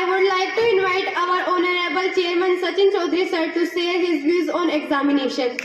I would like to invite our Honorable Chairman Sachin Chaudhary sir to share his views on examination.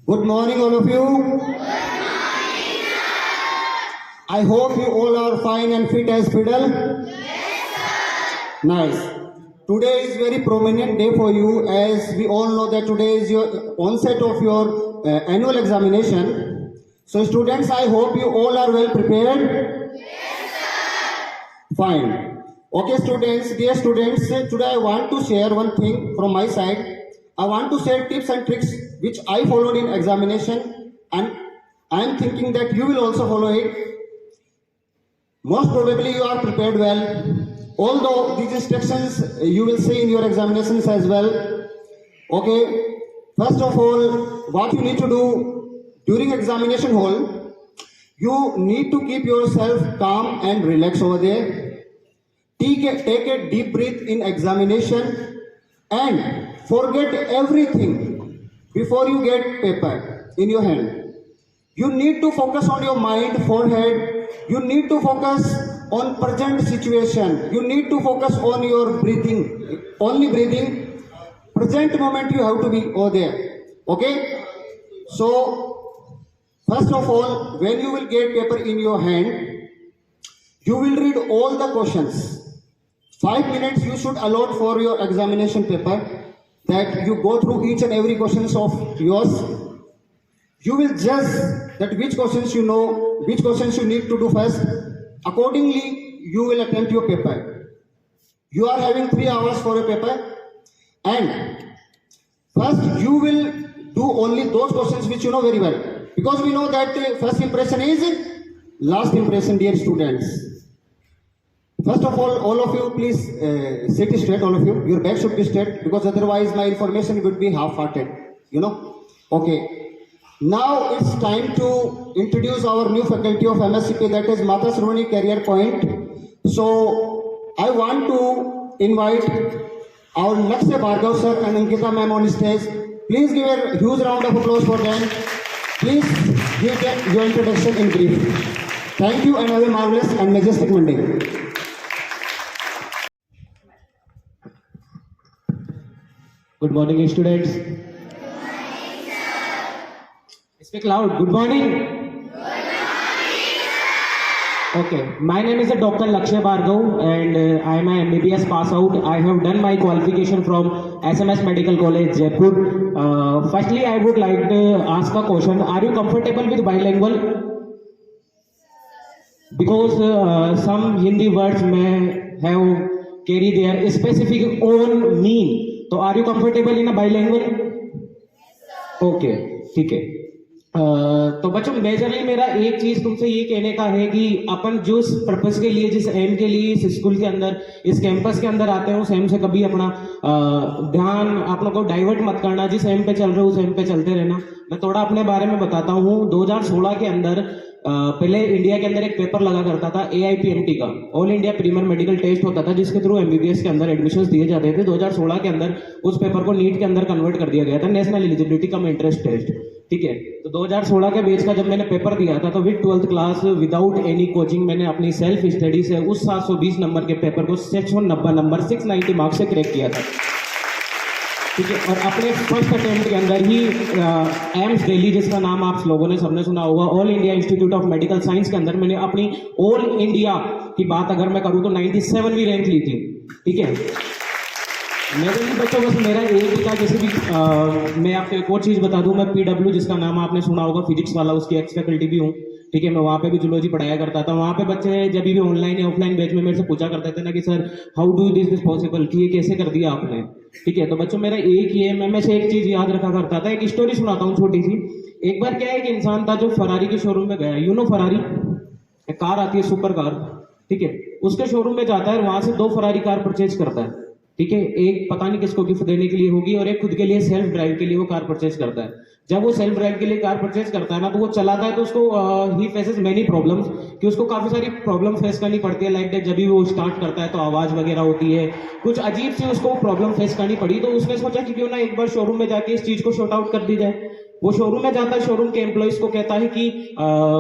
Good morning, all of you. Good morning, sir. I hope you all are fine and fit as fiddle. Yes, sir. Nice. Today is very prominent day for you, as we all know that today is your onset of your annual examination. So students, I hope you all are well prepared. Yes, sir. Fine. Okay, students, dear students, today I want to share one thing from my side. I want to share tips and tricks which I followed in examination, and I am thinking that you will also follow it. Most probably you are prepared well, although these instructions you will see in your examinations as well. Okay, first of all, what you need to do during examination hall, you need to keep yourself calm and relaxed over there. Take a deep breath in examination and forget everything before you get paper in your hand. You need to focus on your mind, forehead. You need to focus on present situation. You need to focus on your breathing, only breathing. Present moment you have to be over there. Okay? So, first of all, when you will get paper in your hand, you will read all the questions. 5 minutes you should allot for your examination paper, that you go through each and every questions of yours. You will judge that which questions you know, which questions you need to do first. Accordingly, you will attempt your paper. You are having 3 hours for a paper, and first you will do only those questions which you know very well, because we know that first impression is last impression, dear students. First of all of you, please sit straight, all of you. Your back should be straight, because otherwise my information would be half-hearted, you know. Okay. Now it's time to introduce our new faculty of MSCP, that is Mata Sroni Career Point. So I want to invite our Lakshya Bhargav sir and Ankita ma'am on stage. Please give a huge round of applause for them. Please give them your introduction in brief. Thank you, and have a marvelous and majestic Monday. Good morning, students. Good morning, sir. Speak loud. Good morning. Good morning, sir. Okay, my name is Dr. Lakshya Bhargav, and I am a MBBS pass out. I have done my qualification from SMS Medical College, Jaipur. Firstly, I would like to ask a question. Are you comfortable with bilingual? Because some Hindi words may have carry their specific own meaning. तो are you comfortable in bilingual? Okay, ठीक है। तो बच्चों, majorly मेरा एक चीज तुमसे ये कहने का है कि अपन जिस पर्पस के लिए, जिस एम के लिए इस स्कूल के अंदर, इस कैंपस के अंदर आते हैं, उस एम से कभी अपना ध्यान आप लोग को डाइवर्ट मत करना। जिस एम पे चल रहे हो उस एम पे चलते रहना। मैं थोड़ा अपने बारे में बताता हूँ। 2016 के अंदर पहले इंडिया के अंदर एक पेपर लगा करता था AIPMT का, all India premier medical test होता था, जिसके थ्रू MBBS के अंदर एडमिशंस दिए जाते थे। 2016 के अंदर उस पेपर को नीट के अंदर कन्वर्ट कर दिया गया था, national eligibility cum entrance test. ठीक है, तो 2016 के बेस का जब मैंने पेपर दिया था, तो with 12th class without any coaching मैंने अपनी सेल्फ स्टडी से उस 720 नंबर के पेपर को 690 नंबर 690 मार्क्स से क्रैक किया था। ठीक है, और अपने फर्स्ट अटेम्प्ट के अंदर ही एम्स दिल्ली, जिसका नाम आप लोगों ने सबने सुना होगा, all India institute of medical science के अंदर मैंने अपनी ऑल इंडिया की बात अगर मैं करूँ तो 97वीं रैंक ली थी। ठीक है, मेरे भी बच्चों, बस मेरा एक ही था। जैसे भी मैं आपको एक और चीज़ बता दूं, मैं PW, जिसका नाम आपने सुना होगा, फिजिक्स वाला, उसकी एक्स फैकल्टी भी हूँ। ठीक है, मैं वहाँ पे भी जूलॉजी पढ़ाया करता था। वहाँ पे बच्चे जब भी ऑनलाइन या ऑफलाइन बैच में मेरे से पूछा करते थे ना कि sir how do this possible, कि ये कैसे कर दिया आपने। ठीक है, तो बच्चों मेरा एक ही है, मैं से एक चीज़ याद रखा करता था। एक स्टोरी सुनाता हूँ छोटी सी। एक बार क्या है कि इंसान था जो फरारी के शोरूम में गया। यू नो फरारी, एक कार आती है, सुपर कार। ठीक है, उसके शोरूम में जाता है, वहां से 2 फरारी कार परचेज करता है। ठीक है, एक पता नहीं किसको गिफ्ट देने के लिए होगी, और एक खुद के लिए सेल्फ ड्राइव के लिए वो कार परचेज करता है। जब वो सेल्फ ड्राइव के लिए कार परचेज करता है ना, तो वो चलाता है, तो उसको ही फेसेस मेनी प्रॉब्लम्स, कि उसको काफी सारी प्रॉब्लम फेस करनी पड़ती है। लाइक दैट, जब भी वो स्टार्ट करता है तो आवाज वगैरह होती है, कुछ अजीब सी उसको प्रॉब्लम फेस करनी पड़ी। तो उसने सोचा कि क्यों ना एक बार शोरूम में जाके इस चीज को शॉर्ट आउट कर दी जाए। वो शोरूम में जाता है, शोरूम के एम्प्लॉइज को कहता है कि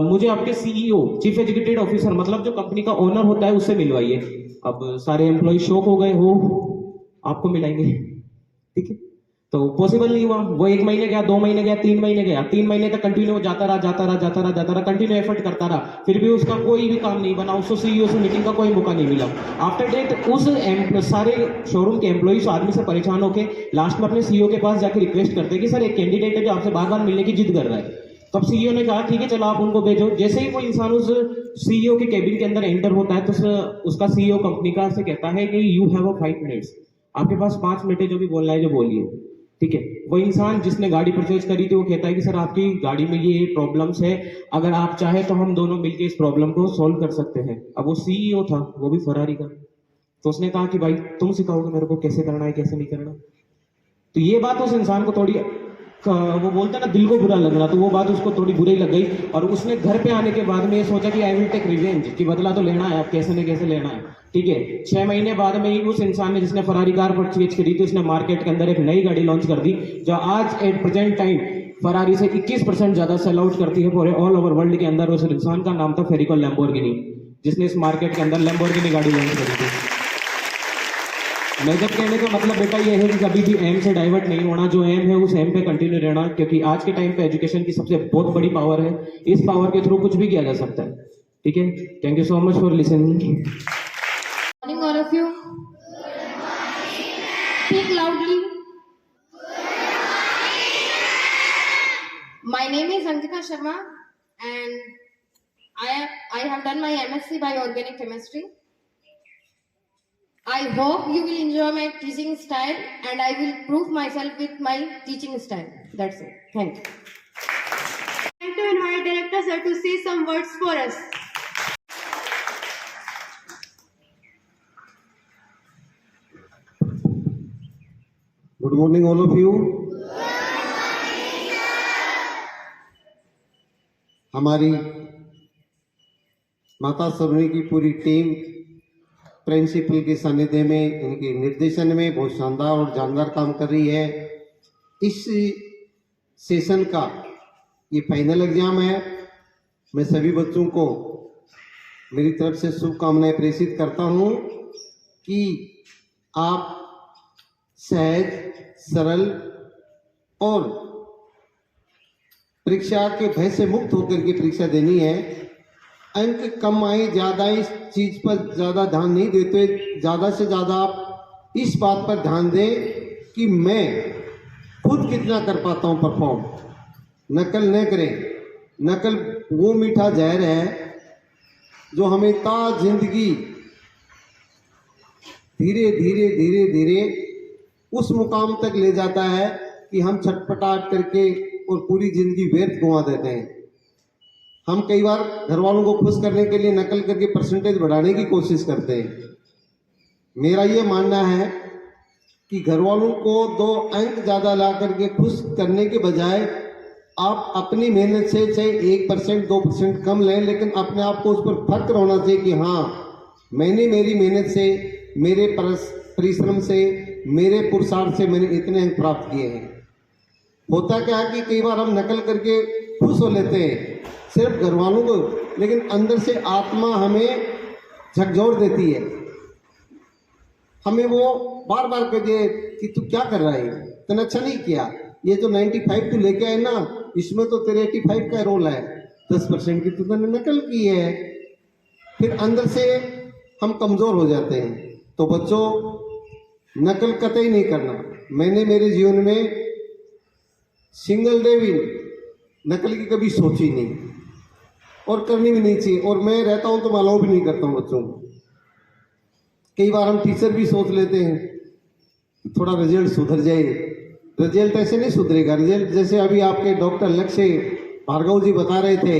मुझे आपके सीईओ, चीफ एग्जीक्यूटिव ऑफिसर, मतलब जो कंपनी का ओनर होता है, उससे मिलवाइए। अब सारे एम्प्लॉय शॉक हो गए, हो आपको मिलाएंगे, ठीक है। तो पॉसिबल नहीं हुआ। वो 1 महीने गया, 2 महीने गया, 3 महीने गया, 3 महीने तक कंटिन्यू जाता रहा, कंटिन्यू एफर्ट करता रहा, फिर भी उसका कोई भी काम नहीं बना, उसको सीईओ से मीटिंग का कोई मौका नहीं मिला। आफ्टर डेट उस सारे शोरूम के एम्प्लॉइज आदमी से परेशान होके लास्ट में अपने सीईओ के पास जाकर रिक्वेस्ट करते हैं कि सर एक कैंडिडेट है जो आपसे बार बार मिलने की जिद कर रहा है। तब सीईओ ने कहा ठीक है चलो आप उनको भेजो। जैसे ही वो इंसान उस सीईओ के केबिन के अंदर एंटर होता है तो उसका सीईओ कंपनी का से कहता है कि यू हैव 5 मिनट्स, आपके पास 5 मिनट है, जो भी बोलना है जो बोलिए, ठीक है। वो इंसान जिसने गाड़ी परचेज करी थी वो कहता है कि सर आपकी गाड़ी में ये प्रॉब्लम्स है, अगर आप चाहे तो हम दोनों मिलकर इस प्रॉब्लम को सॉल्व कर सकते हैं। अब वो सीईओ था, वो भी फरारी का, तो उसने कहा कि भाई तुम सिखाओगे मेरे को कैसे करना है कैसे नहीं करना। तो ये बात उस इंसान को थोड़ी, वो बोलता है ना, दिल को बुरा लगना, तो वो बात उसको थोड़ी बुरी लग गई और उसने घर पे आने के बाद में ये सोचा कि आई विल टेक रिवेंज, कि बदला तो लेना है, अब कैसे न कैसे लेना है, ठीक है। 6 महीने बाद में ही उस इंसान ने, जिसने फरारी कार परचेज करी थी, उसने मार्केट के अंदर एक नई गाड़ी लॉन्च कर दी जो आज एट प्रेजेंट टाइम फरारी से 21% ज्यादा सेल आउट करती है पूरे ऑल ओवर वर्ल्ड के अंदर। उस इंसान का नाम था फेरिको लैम्बोर्गिनी, जिसने इस मार्केट के अंदर लैम्बोर्गिनी गाड़ी लॉन्च करी थी। मेजर कहने का मतलब बेटा ये है कि कभी भी एम से डाइवर्ट नहीं होना, जो एम है उस एम पे कंटिन्यू रहना, क्योंकि आज के टाइम पे एजुकेशन की सबसे बहुत बड़ी पावर है, इस पावर के थ्रू कुछ भी किया जा सकता है, ठीक है। Thank you so much for listening. Morning, all of you. Speak loudly. My name is Anjika Sharma, and I have done my MSc by Organic Chemistry. I hope you will enjoy my teaching style, and I will prove myself with my teaching style. That's it. Thank you. I'd like to invite Director Sir to say some words for us. Good morning, all of you. हमारी माता सरोनी की पूरी team principal के सानिध्य में, इनके निर्देशन में बहुत शानदार और जानदार काम कर रही है। इस सेशन का ये फाइनल एग्जाम है। मैं सभी बच्चों को मेरी तरफ से शुभकामनाएं प्रेषित करता हूँ कि आप सहज, सरल और परीक्षा के भय से मुक्त होकर के परीक्षा देनी है। अंक कम आए ज़्यादा इस चीज पर ज़्यादा ध्यान नहीं देते, ज़्यादा से ज़्यादा आप इस बात पर ध्यान दें कि मैं खुद कितना कर पाता हूँ परफॉर्म। नकल न करें। नकल वो मीठा जहर है जो हमें ता जिंदगी धीरे धीरे धीरे धीरे उस मुकाम तक ले जाता है कि हम छटपटाट करके और पूरी जिंदगी व्यर्थ गंवा देते हैं। हम कई बार घर वालों को खुश करने के लिए नकल करके परसेंटेज बढ़ाने की कोशिश करते हैं। मेरा ये मानना है कि घर वालों को 2 अंक ज़्यादा ला करके खुश करने के बजाय आप अपनी मेहनत से चाहे 1% 2% कम लें, लेकिन अपने आप को उस पर फख्र होना चाहिए कि हाँ, मैंने मेरी मेहनत से, मेरे परिश्रम से, मेरे पुरुषार्थ से मैंने इतने अंक प्राप्त किए हैं। होता क्या है कि कई बार हम नकल करके खुश हो लेते हैं सिर्फ घर वालों को, लेकिन अंदर से आत्मा हमें झकझोर देती है। हमें वो बार बार कहे कि तू क्या कर रहा है, तूने अच्छा नहीं किया, ये जो 95 तू लेके आए ना, इसमें तो तेरे 85 का रोल है, 10% की तूने नकल की है। फिर अंदर से हम कमज़ोर हो जाते हैं। तो बच्चों, नकल कतई नहीं करना। मैंने मेरे जीवन में सिंगल डे भी नकल की कभी सोची नहीं और करनी भी नहीं चाहिए, और मैं रहता हूं तो मैं अलाउ भी नहीं करता हूं बच्चों को। कई बार हम टीचर भी सोच लेते हैं थोड़ा रिजल्ट सुधर जाए। रिजल्ट ऐसे नहीं सुधरेगा। रिजल्ट जैसे अभी आपके डॉक्टर लक्ष्य भार्गव जी बता रहे थे,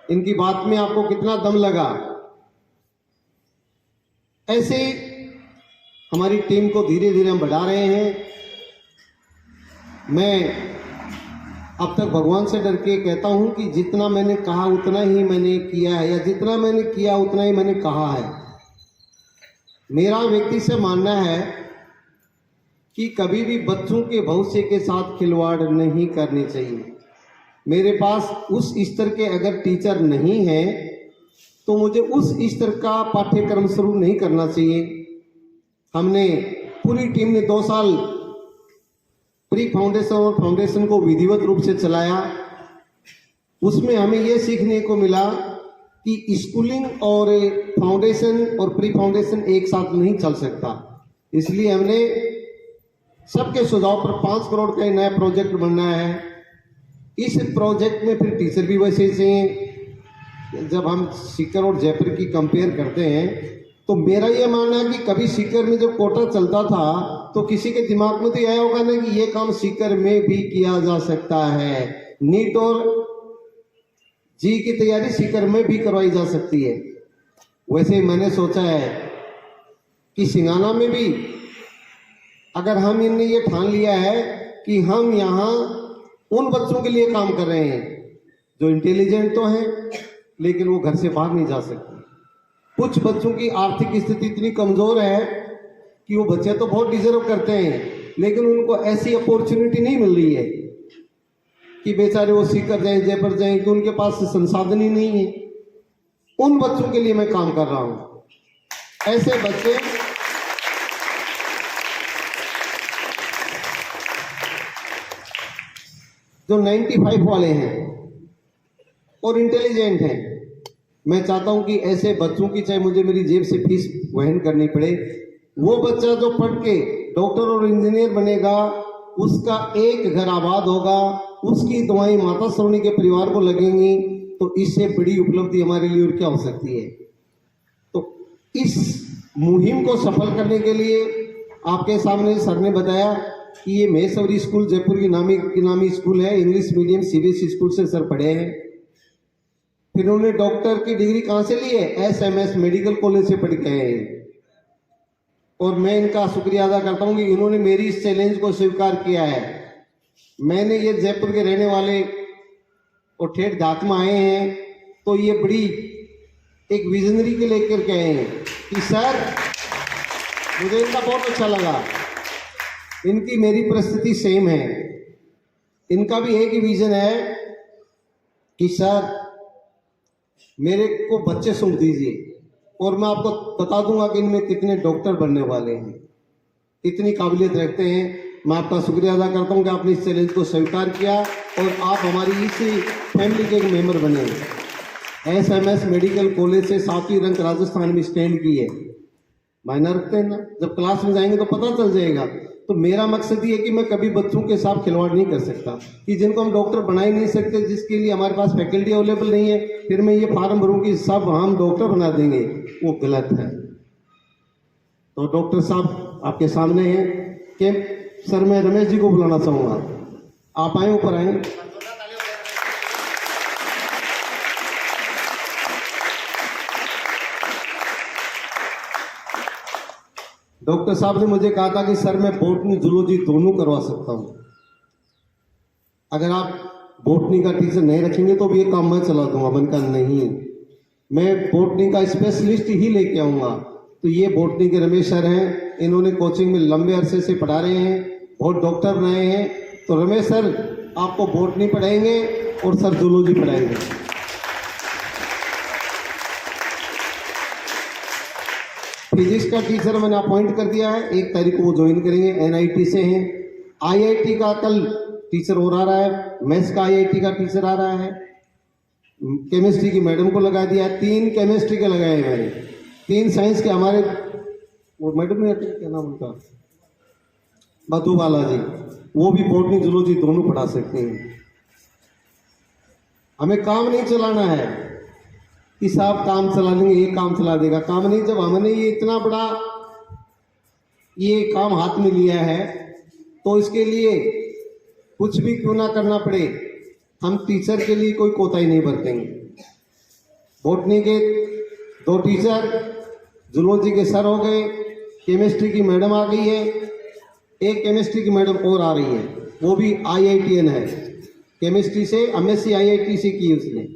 इनकी बात में आपको कितना दम लगा। ऐसे हमारी टीम को धीरे धीरे हम बढ़ा रहे हैं। मैं अब तक भगवान से डर के कहता हूं कि जितना मैंने कहा उतना ही मैंने किया है, या जितना मैंने किया उतना ही मैंने कहा है। मेरा व्यक्ति से मानना है कि कभी भी बच्चों के भविष्य के साथ खिलवाड़ नहीं करनी चाहिए। मेरे पास उस स्तर के अगर टीचर नहीं हैं तो मुझे उस स्तर का पाठ्यक्रम शुरू नहीं करना चाहिए। हमने पूरी टीम ने 2 साल प्री फाउंडेशन और फाउंडेशन को विधिवत रूप से चलाया। उसमें हमें यह सीखने को मिला कि स्कूलिंग और फाउंडेशन और प्री फाउंडेशन एक साथ नहीं चल सकता। इसलिए हमने सबके सुझाव पर 5 करोड़ का नया प्रोजेक्ट बनाया है। इस प्रोजेक्ट में फिर टीचर भी वैसे चाहिए। जब हम सीकर और जयपुर की कंपेयर करते हैं तो मेरा ये मानना है कि कभी सीकर में जब कोटा चलता था तो किसी के दिमाग में तो यह होगा ना कि ये काम सीकर में भी किया जा सकता है। नीट और जी की तैयारी सीकर में भी करवाई जा सकती है। वैसे ही मैंने सोचा है कि सिंगाना में भी अगर हम इनने ये ठान लिया है कि हम यहाँ उन बच्चों के लिए काम कर रहे हैं जो इंटेलिजेंट तो हैं लेकिन वो घर से बाहर नहीं जा सकते। कुछ बच्चों की आर्थिक स्थिति इतनी कमजोर है कि वो बच्चे तो बहुत डिजर्व करते हैं लेकिन उनको ऐसी अपॉर्चुनिटी नहीं मिल रही है कि बेचारे वो सीकर जाएं, जयपुर जाएं, कि उनके पास संसाधन ही नहीं है। उन बच्चों के लिए मैं काम कर रहा हूं। ऐसे बच्चे जो 95 वाले हैं और इंटेलिजेंट हैं, मैं चाहता हूं कि ऐसे बच्चों की चाहे मुझे मेरी जेब से फीस वहन करनी पड़े, वो बच्चा जो पढ़ के डॉक्टर और इंजीनियर बनेगा उसका एक घर आबाद होगा, उसकी दुआएं माता सोनी के परिवार को लगेंगी, तो इससे बड़ी उपलब्धि हमारे लिए और क्या हो सकती है। तो इस मुहिम को सफल करने के लिए आपके सामने सर ने बताया कि ये महेश्वरी स्कूल जयपुर की नामी स्कूल है, इंग्लिश मीडियम सीबीएसई स्कूल से सर पढ़े हैं। फिर उन्होंने डॉक्टर की डिग्री कहाँ से ली है? एसएमएस मेडिकल कॉलेज से पढ़ के आए हैं। और मैं इनका शुक्रिया अदा करता हूँ कि इन्होंने मेरी इस चैलेंज को स्वीकार किया है। मैंने ये जयपुर के रहने वाले और ठेठ घाट में आए हैं तो ये बड़ी एक विजनरी के लेकर के आए हैं कि सर मुझे इनका बहुत अच्छा लगा, इनकी मेरी परिस्थिति सेम है। इनका भी एक ही विजन है कि सर मेरे को बच्चे सौंप दीजिए और मैं आपको बता दूंगा कि इनमें कितने डॉक्टर बनने वाले हैं, इतनी काबिलियत रखते हैं। मैं आपका शुक्रिया अदा करता हूं कि आपने इस चैलेंज को स्वीकार किया और आप हमारी इस फैमिली के एक मेंबर बने। एसएमएस मेडिकल कॉलेज से 7वीं रैंक राजस्थान में स्टैंड की है। मायना रखते हैं ना, जब क्लास में जाएंगे तो पता चल जाएगा। तो मेरा मकसद ये है कि मैं कभी बच्चों के साथ खिलवाड़ नहीं कर सकता कि जिनको हम डॉक्टर बना ही नहीं सकते, जिसके लिए हमारे पास फैकल्टी अवेलेबल नहीं है, फिर मैं ये फार्म भरूं कि सब हम डॉक्टर बना देंगे, वो गलत है। तो डॉक्टर साहब आपके सामने हैं कि सर मैं रमेश जी को बुलाना चाहूंगा, आप आए ऊपर आए। डॉक्टर साहब ने मुझे कहा था कि सर मैं बॉटनी जूलॉजी दोनों करवा सकता हूं, अगर आप बॉटनी का टीचर नहीं रखेंगे तो भी ये काम मैं चला दूंगा। मैंने कहा नहीं, मैं बॉटनी का स्पेशलिस्ट ही लेके आऊंगा। तो ये बॉटनी के रमेश सर हैं, इन्होंने कोचिंग में लंबे अरसे से पढ़ा रहे हैं, बहुत डॉक्टर रहे हैं। तो रमेश सर आपको बॉटनी पढ़ाएंगे और सर जूलॉजी पढ़ाएंगे। फिजिक्स का टीचर मैंने अपॉइंट कर दिया है, 1 तारीख को वो ज्वाइन करेंगे, एनआईटी से हैं। आईआईटी का कल टीचर और आ रहा है, मैथ्स का आईआईटी का टीचर आ रहा है, केमिस्ट्री की मैडम को लगा दिया है, 3 केमिस्ट्री के लगाए हैं मैंने, 3 साइंस के हमारे वो मैडम नहीं आते क्या नाम उनका, मधुबाला जी, वो भी बॉटनी जूलॉजी दोनों पढ़ा सकते हैं। हमें काम नहीं चलाना है कि साहब काम चला लेंगे, ये काम चला देगा, काम नहीं। जब हमने ये इतना बड़ा ये काम हाथ में लिया है तो इसके लिए कुछ भी क्यों ना करना पड़े, हम टीचर के लिए कोई कोताही नहीं बरतेंगे। बॉटनी के 2 टीचर, जूलॉजी के सर हो गए, केमिस्ट्री की मैडम आ गई है, एक केमिस्ट्री की मैडम और आ रही है, वो भी आईआईटीएन है, केमिस्ट्री से एमएससी आईआईटी से की उसने।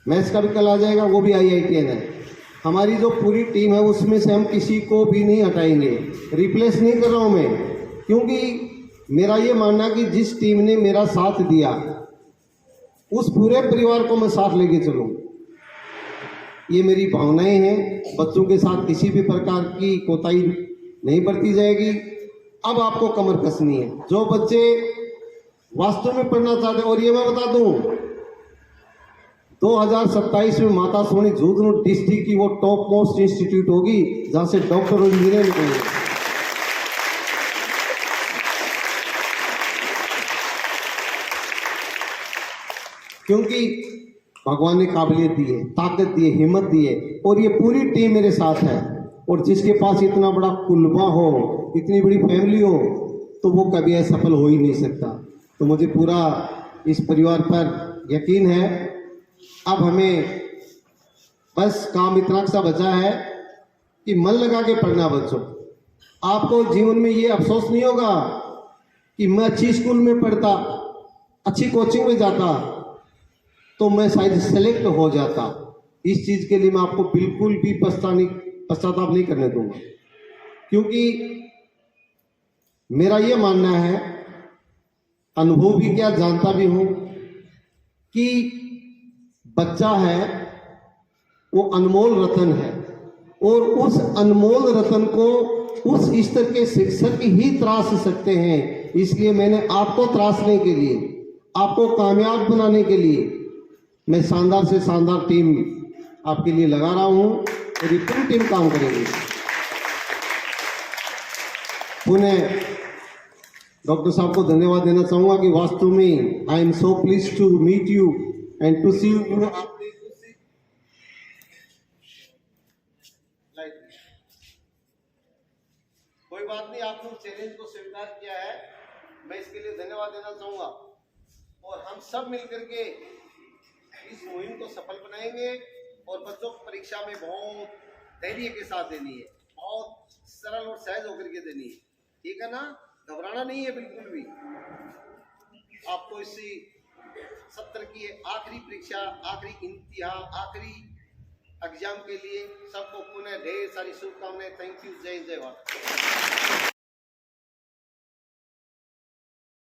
मैथ्स का भी कल आ जाएगा, वो भी आईआईटीएन है। हमारी जो पूरी टीम है उसमें से हम किसी को भी नहीं हटाएंगे, रिप्लेस नहीं कर रहा हूँ मैं, क्योंकि मेरा ये मानना है कि जिस टीम ने मेरा साथ दिया उस पूरे परिवार को मैं साथ लेके चलूँ। ये मेरी भावनाएं हैं। बच्चों के साथ किसी भी प्रकार की कोताही नहीं बरती जाएगी। अब आपको कमर कसनी है। जो बच्चे वास्तव में पढ़ना चाहते हैं, और ये मैं बता दूं 2027 में माता सोनी झुंझुनू डिस्ट्रिक्ट की वो टॉप मोस्ट इंस्टीट्यूट होगी जहां से डॉक्टर और इंजीनियर निकलेंगे। क्योंकि भगवान ने काबिलियत दी है, ताकत दी है, हिम्मत दी है, और ये पूरी टीम मेरे साथ है। और जिसके पास इतना बड़ा कुलबा हो, इतनी बड़ी फैमिली हो, तो वो कभी असफल हो ही नहीं सकता। तो मुझे पूरा इस परिवार पर यकीन है। अब हमें बस काम इतना सा बचा है कि मन लगा के पढ़ना बच्चों। आपको जीवन में ये अफसोस नहीं होगा कि मैं अच्छी स्कूल में पढ़ता, अच्छी कोचिंग में जाता, तो मैं शायद सेलेक्ट हो जाता। इस चीज के लिए मैं आपको बिल्कुल भी पश्चाताप नहीं करने दूंगा, क्योंकि मेरा यह मानना है, अनुभव भी क्या जानता भी हूं, कि बच्चा है वो अनमोल रतन है, और उस अनमोल रतन को उस स्तर के शिक्षक ही तराश सकते हैं। इसलिए मैंने आपको तराशने के लिए, आपको कामयाब बनाने के लिए मैं शानदार से शानदार टीम आपके लिए लगा रहा हूं, और ये पूरी टीम काम करेगी। पुनः डॉक्टर साहब को धन्यवाद देना चाहूंगा कि वास्तव में I am so please to meet you and to see you. कोई बात नहीं, आपने चैलेंज को स्वीकार किया है, मैं इसके लिए धन्यवाद देना चाहूंगा। और हम सब मिलकर के इस मुहिम को सफल बनाएंगे, और बच्चों को परीक्षा में बहुत धैर्य के साथ देनी है, बहुत सरल और सहज होकर के देनी है। ठीक है ना? घबराना नहीं है बिल्कुल भी। आपको इसी सत्र की आखिरी परीक्षा, आखिरी इम्तिहान, आखिरी एग्जाम के लिए सबको पुनः ढेर सारी शुभकामनाएं। Thank you. जय जय भारत।